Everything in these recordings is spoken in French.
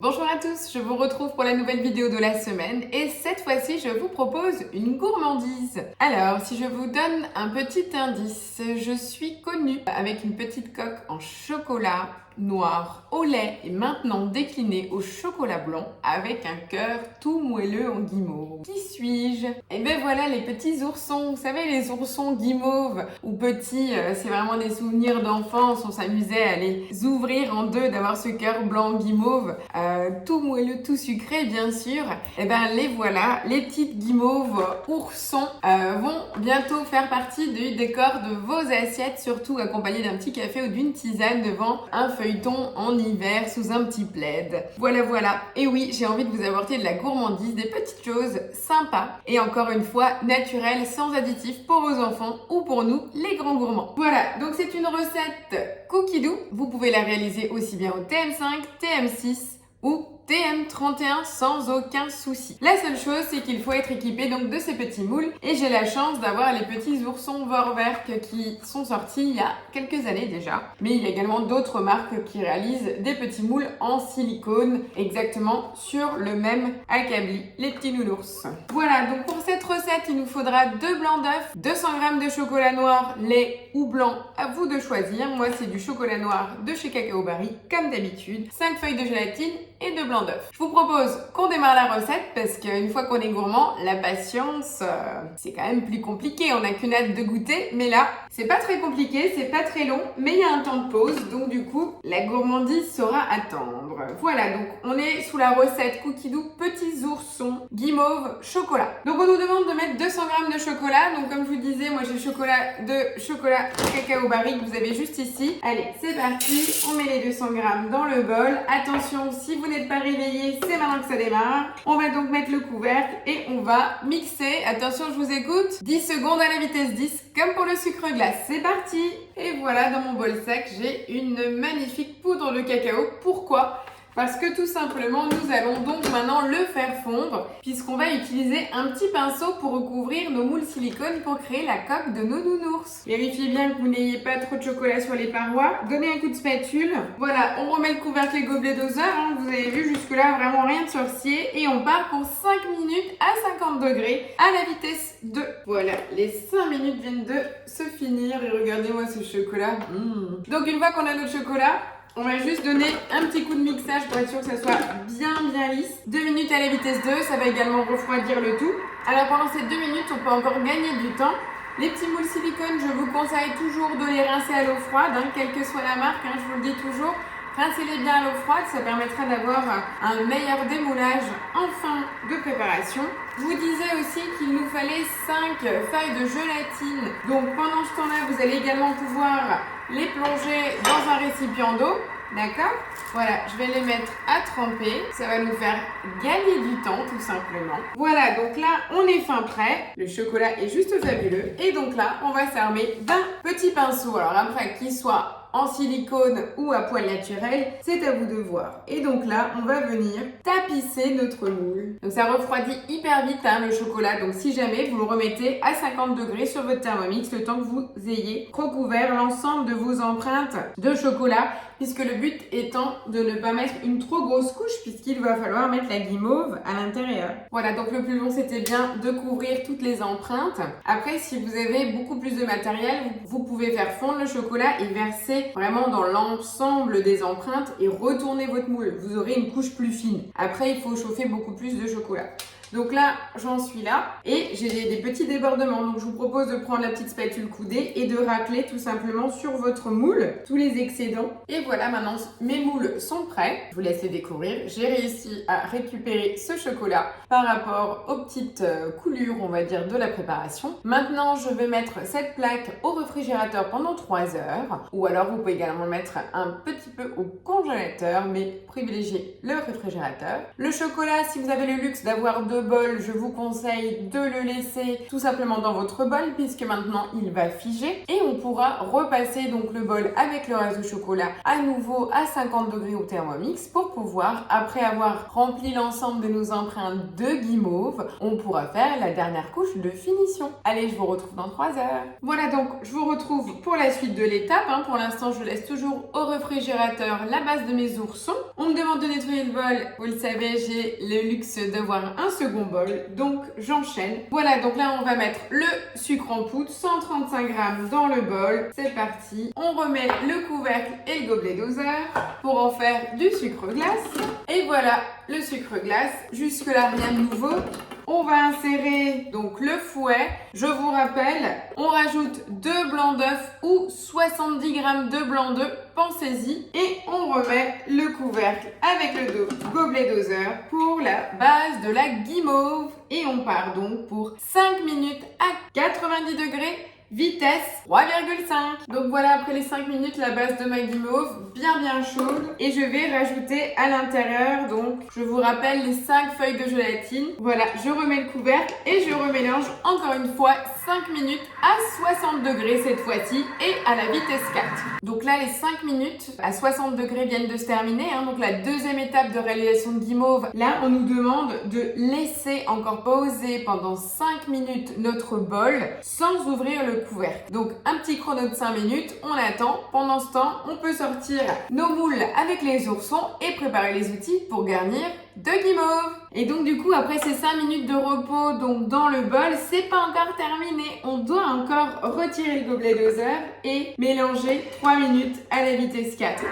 Bonjour à tous, je vous retrouve pour la nouvelle vidéo de la semaine et cette fois-ci je vous propose une gourmandise. Alors si je vous donne un petit indice, je suis connue avec une petite coque en chocolat noir au lait et maintenant déclinée au chocolat blanc avec un cœur tout moelleux en guimauve. Qui suis-je? Et ben voilà les petits oursons, vous savez les oursons guimauves ou petits, c'est vraiment des souvenirs d'enfance, on s'amusait à les ouvrir en deux, d'avoir ce cœur blanc guimauve. Tout moelleux, tout sucré bien sûr. Et ben les voilà, les petites guimauves oursons vont bientôt faire partie du décor de vos assiettes, surtout accompagnées d'un petit café ou d'une tisane devant un feuilleton en hiver sous un petit plaid. Voilà. Et oui, j'ai envie de vous apporter de la gourmandise, des petites choses sympas et encore une fois naturelles, sans additifs pour vos enfants ou pour nous, les grands gourmands. Voilà, donc c'est une recette cookie doux. Vous pouvez la réaliser aussi bien au TM5, TM6 ou TM31 sans aucun souci. La seule chose, c'est qu'il faut être équipé donc de ces petits moules et j'ai la chance d'avoir les petits oursons Vorwerk qui sont sortis il y a quelques années déjà. Mais il y a également d'autres marques qui réalisent des petits moules en silicone exactement sur le même acabli, les petits nounours. Voilà, donc pour cette recette, il nous faudra 2 blancs d'œufs, 200 g de chocolat noir, lait ou blanc, à vous de choisir. Moi, c'est du chocolat noir de chez Cacao Barry, comme d'habitude, 5 feuilles de gélatine et 2 blancs d'œufs. Je vous propose qu'on démarre la recette parce qu'une fois qu'on est gourmand, la patience, c'est quand même plus compliqué. On n'a qu'une hâte de goûter, mais là, c'est pas très compliqué, c'est pas très long, mais il y a un temps de pause, donc du coup, la gourmandise saura attendre. Voilà, donc on est sous la recette cookie doux petits oursons guimauve chocolat. Donc on nous demande de mettre 200 g de chocolat. Donc comme je vous disais, moi j'ai le chocolat Cacao Barry que vous avez juste ici. Allez, c'est parti, on met les 200 g dans le bol. Attention, si vous n'êtes pas réveillé, c'est maintenant que ça démarre. On va donc mettre le couvercle et on va mixer. Attention, je vous écoute. 10 secondes à la vitesse 10, comme pour le sucre glace. C'est parti! Et voilà, dans mon bol sec, j'ai une magnifique poudre de cacao. Pourquoi? Parce que tout simplement, nous allons donc maintenant le faire fondre puisqu'on va utiliser un petit pinceau pour recouvrir nos moules silicone pour créer la coque de nos nounours. Vérifiez bien que vous n'ayez pas trop de chocolat sur les parois. Donnez un coup de spatule. Voilà, on remet le couvercle et gobelet doseur. Vous avez vu jusque-là, vraiment rien de sorcier. Et on part pour 5 minutes à 50 degrés à la vitesse 2. Voilà, les 5 minutes viennent de se finir et regardez-moi ce chocolat. Donc une fois qu'on a notre chocolat, on va juste donner un petit coup de mixage pour être sûr que ça soit bien lisse. 2 minutes à la vitesse 2, ça va également refroidir le tout. Alors pendant ces 2 minutes, on peut encore gagner du temps. Les petits moules silicone, je vous conseille toujours de les rincer à l'eau froide, quelle que soit la marque, je vous le dis toujours. Rincez-les bien à l'eau froide, ça permettra d'avoir un meilleur démoulage en fin de préparation. Je vous disais aussi qu'il nous fallait 5 feuilles de gélatine. Donc pendant ce temps-là, vous allez également pouvoir les plonger dans un récipient d'eau. D'accord? Voilà, je vais les mettre à tremper. Ça va nous faire gagner du temps, tout simplement. Voilà, donc là, on est fin prêt. Le chocolat est juste fabuleux. Et donc là, on va s'armer d'un petit pinceau. Alors après, qu'il soit en silicone ou à poil naturel, c'est à vous de voir. Et donc là, on va venir tapisser notre moule. Donc ça refroidit hyper vite le chocolat. Donc si jamais, vous le remettez à 50 degrés sur votre Thermomix, le temps que vous ayez recouvert l'ensemble de vos empreintes de chocolat, puisque le but étant de ne pas mettre une trop grosse couche, puisqu'il va falloir mettre la guimauve à l'intérieur. Voilà, donc le plus long, c'était bien de couvrir toutes les empreintes. Après, si vous avez beaucoup plus de matériel, vous pouvez faire fondre le chocolat et verser vraiment dans l'ensemble des empreintes et retourner votre moule. Vous aurez une couche plus fine. Après, il faut chauffer beaucoup plus de chocolat. Donc là, j'en suis là et j'ai des petits débordements. Donc je vous propose de prendre la petite spatule coudée et de racler tout simplement sur votre moule tous les excédents. Et voilà, maintenant mes moules sont prêts. Je vous laisse les découvrir. J'ai réussi à récupérer ce chocolat par rapport aux petites coulures, on va dire, de la préparation. Maintenant, je vais mettre cette plaque au réfrigérateur pendant 3 heures. Ou alors, vous pouvez également le mettre un petit peu au congélateur, mais privilégiez le réfrigérateur. Le chocolat, si vous avez le luxe d'avoir de de bol, je vous conseille de le laisser tout simplement dans votre bol puisque maintenant il va figer et on pourra repasser donc le bol avec le reste de chocolat à nouveau à 50 degrés au Thermomix pour pouvoir, après avoir rempli l'ensemble de nos empreintes de guimauve, on pourra faire la dernière couche de finition. Allez, je vous retrouve dans 3 heures. Voilà, donc je vous retrouve pour la suite de l'étape. Pour l'instant, je laisse toujours au réfrigérateur la base de mes oursons. On me demande de nettoyer le bol. Vous le savez, j'ai le luxe d'avoir un second bol, donc j'enchaîne. Voilà, donc là, on va mettre le sucre en poudre, 135 g dans le bol. C'est parti. On remet le couvercle et le gobelet doseur pour en faire du sucre glace. Et voilà, le sucre glace. Jusque-là, rien de nouveau. On va insérer donc le fouet. Je vous rappelle, on rajoute 2 blancs d'œufs ou 70 g de blanc d'œuf, pensez-y. Et on remet le couvercle avec le gobelet doseur pour la base de la guimauve. Et on part donc pour 5 minutes à 90 degrés. Vitesse 3,5. Donc voilà, après les 5 minutes, la base de ma guimauve bien chaude. Et je vais rajouter à l'intérieur, donc je vous rappelle les 5 feuilles de gélatine. Voilà, je remets le couvercle et je remélange encore une fois 5 minutes à 60 degrés cette fois-ci et à la vitesse 4. Donc là, les 5 minutes à 60 degrés viennent de se terminer. Donc la deuxième étape de réalisation de guimauve. Là, on nous demande de laisser encore poser pendant 5 minutes notre bol sans ouvrir le couvercle. Donc un petit chrono de 5 minutes, on attend. Pendant ce temps, on peut sortir nos moules avec les oursons et préparer les outils pour garnir de guimauve. Et donc du coup, après ces 5 minutes de repos donc dans le bol, c'est pas encore terminé. On doit encore retirer le gobelet doseur et mélanger 3 minutes à la vitesse 4.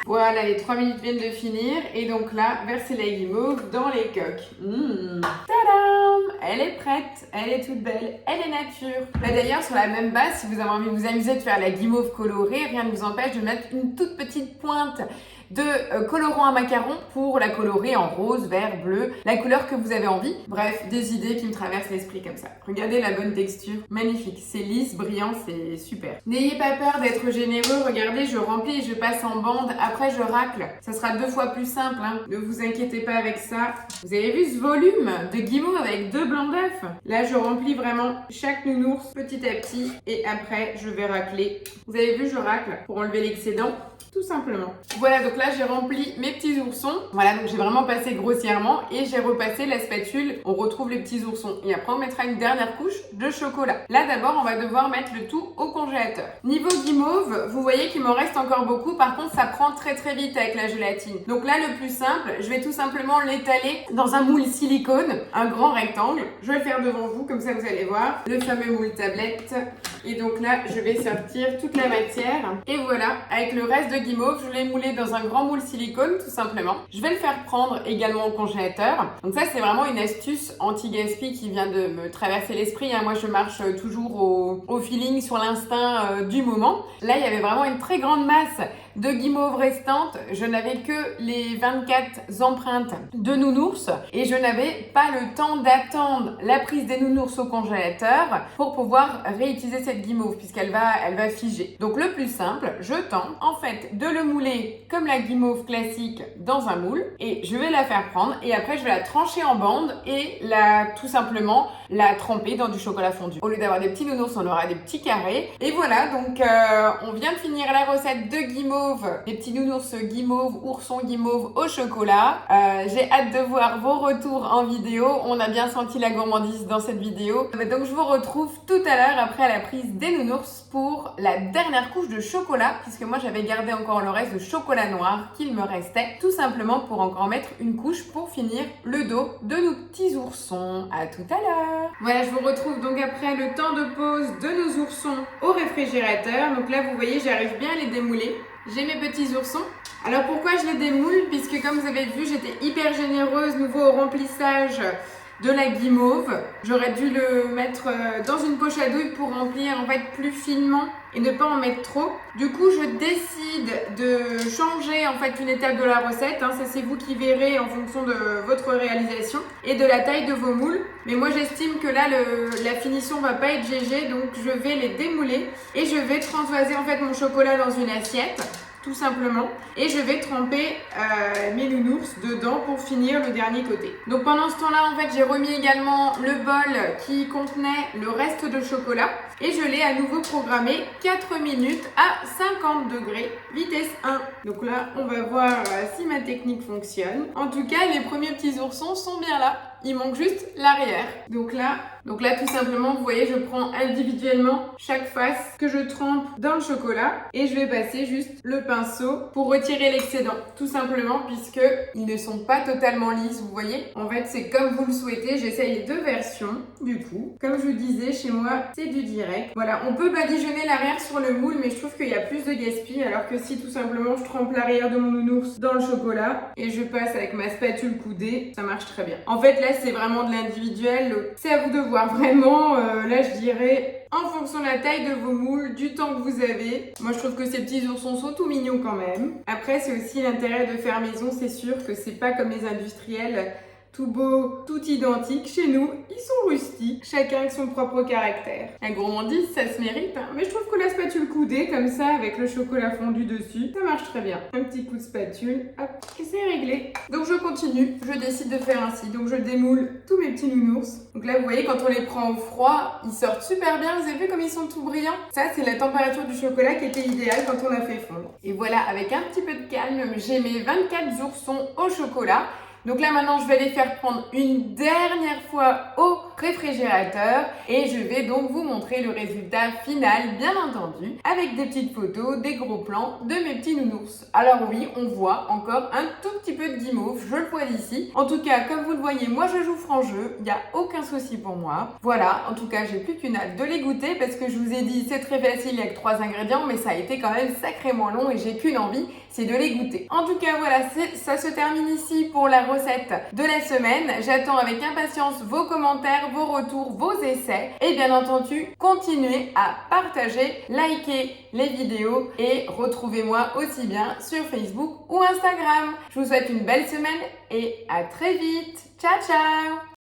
Voilà, les 3 minutes viennent de finir et donc là, verser la guimauve dans les coques. Tadam! Elle est prête, elle est toute belle, elle est nature. Là d'ailleurs, sur la même base, si vous avez envie de vous amuser de faire la guimauve colorée, rien ne vous empêche de mettre une toute petite pointe de colorant à macarons pour la colorer en rose, vert, bleu, la couleur que vous avez envie. Bref, des idées qui me traversent l'esprit comme ça. Regardez la bonne texture, magnifique, c'est lisse, brillant, c'est super. N'ayez pas peur d'être généreux, regardez, je remplis et je passe en bande, après je racle. Ça sera 2 fois plus simple, ne vous inquiétez pas avec ça. Vous avez vu ce volume de guimauve avec 2 blancs d'œufs? Là, je remplis vraiment chaque nounours petit à petit et après, je vais racler. Vous avez vu, je racle pour enlever l'excédent. Tout simplement. Voilà, donc là j'ai rempli mes petits oursons. Voilà, donc j'ai vraiment passé grossièrement et j'ai repassé la spatule. On retrouve les petits oursons. Et après on mettra une dernière couche de chocolat. Là d'abord on va devoir mettre le tout au congélateur. Niveau guimauve, vous voyez qu'il m'en reste encore beaucoup. Par contre ça prend très vite avec la gélatine. Donc là le plus simple, je vais tout simplement l'étaler dans un moule silicone, un grand rectangle. Je vais le faire devant vous, comme ça vous allez voir. Le fameux moule tablette. Et donc là je vais sortir toute la matière. Et voilà, avec le reste de guimauve, je l'ai moulé dans un grand moule silicone tout simplement. Je vais le faire prendre également au congélateur. Donc ça c'est vraiment une astuce anti-gaspi qui vient de me traverser l'esprit. Moi je marche toujours au feeling, sur l'instinct du moment. Là il y avait vraiment une très grande masse de guimauve restante. Je n'avais que les 24 empreintes de nounours et je n'avais pas le temps d'attendre la prise des nounours au congélateur pour pouvoir réutiliser cette guimauve puisqu'elle va figer. Donc le plus simple, je tente en fait de le mouler comme la guimauve classique dans un moule et je vais la faire prendre et après je vais la trancher en bandes et tout simplement la tremper dans du chocolat fondu. Au lieu d'avoir des petits nounours, on aura des petits carrés. Et voilà, donc on vient de finir la recette de guimauve, des petits nounours guimauve, oursons guimauve au chocolat. J'ai hâte de voir vos retours en vidéo. On a bien senti la gourmandise dans cette vidéo. Donc je vous retrouve tout à l'heure après la prise des nounours pour la dernière couche de chocolat, puisque moi j'avais gardé encore le reste de chocolat noir qu'il me restait, tout simplement pour encore mettre une couche pour finir le dos de nos petits oursons. À tout à l'heure. Voilà, je vous retrouve donc après le temps de pause de nos oursons au réfrigérateur. Donc là vous voyez, j'arrive bien à les démouler. J'ai mes petits oursons. Alors pourquoi je les démoule? Puisque comme vous avez vu, j'étais hyper généreuse nouveau au remplissage de la guimauve. J'aurais dû le mettre dans une poche à douille pour remplir en fait plus finement et ne pas en mettre trop. Du coup, je décide de changer en fait une étape de la recette. Ça c'est vous qui verrez en fonction de votre réalisation et de la taille de vos moules. Mais moi j'estime que là la finition va pas être GG, donc je vais les démouler et je vais transvaser en fait mon chocolat dans une assiette. tout simplement. Et je vais tremper mes nounours dedans pour finir le dernier côté. Donc pendant ce temps-là, en fait, j'ai remis également le bol qui contenait le reste de chocolat. Et je l'ai à nouveau programmé 4 minutes à 50 degrés, vitesse 1. Donc là, on va voir si ma technique fonctionne. En tout cas, les premiers petits oursons sont bien là. Il manque juste l'arrière. Donc là, tout simplement, vous voyez, je prends individuellement chaque face que je trempe dans le chocolat et je vais passer juste le pinceau pour retirer l'excédent. Tout simplement, puisque ils ne sont pas totalement lisses, vous voyez. En fait, c'est comme vous le souhaitez. J'essaye les deux versions, du coup. Comme je vous disais, chez moi, c'est du direct. Voilà, on peut badigeonner l'arrière sur le moule, mais je trouve qu'il y a plus de gaspille, alors que si tout simplement je trempe l'arrière de mon nounours dans le chocolat et je passe avec ma spatule coudée, ça marche très bien. En fait, là, c'est vraiment de l'individuel. C'est à vous de voir vraiment. Là, je dirais en fonction de la taille de vos moules, du temps que vous avez. Moi, je trouve que ces petits oursons sont tout mignons quand même. Après, c'est aussi l'intérêt de faire maison. C'est sûr que c'est pas comme les industriels. Tout beau, tout identique. Chez nous, ils sont rustiques, chacun avec son propre caractère. La gourmandise, ça se mérite, hein. Mais je trouve que la spatule coudée, comme ça, avec le chocolat fondu dessus, ça marche très bien. Un petit coup de spatule, hop, et c'est réglé. Donc je continue, je décide de faire ainsi. Donc je démoule tous mes petits nounours. Donc là, vous voyez, quand on les prend au froid, ils sortent super bien. Vous avez vu comme ils sont tout brillants? Ça, c'est la température du chocolat qui était idéale quand on a fait fondre. Et voilà, avec un petit peu de calme, j'ai mes 24 oursons au chocolat. Donc là maintenant je vais les faire prendre une dernière fois au réfrigérateur et je vais donc vous montrer le résultat final, bien entendu, avec des petites photos, des gros plans de mes petits nounours. Alors oui, on voit encore un tout petit peu de guimauve, je le vois d'ici. En tout cas, comme vous le voyez, moi je joue franc jeu, il n'y a aucun souci pour moi. Voilà, en tout cas j'ai plus qu'une hâte de les goûter parce que je vous ai dit c'est très facile, il n'y a que 3 ingrédients, mais ça a été quand même sacrément long et j'ai qu'une envie, c'est de les goûter. En tout cas voilà, ça se termine ici pour la recette de la semaine. J'attends avec impatience vos commentaires, vos retours, vos essais et bien entendu, continuez à partager, liker les vidéos et retrouvez-moi aussi bien sur Facebook ou Instagram. Je vous souhaite une belle semaine et à très vite. Ciao ciao!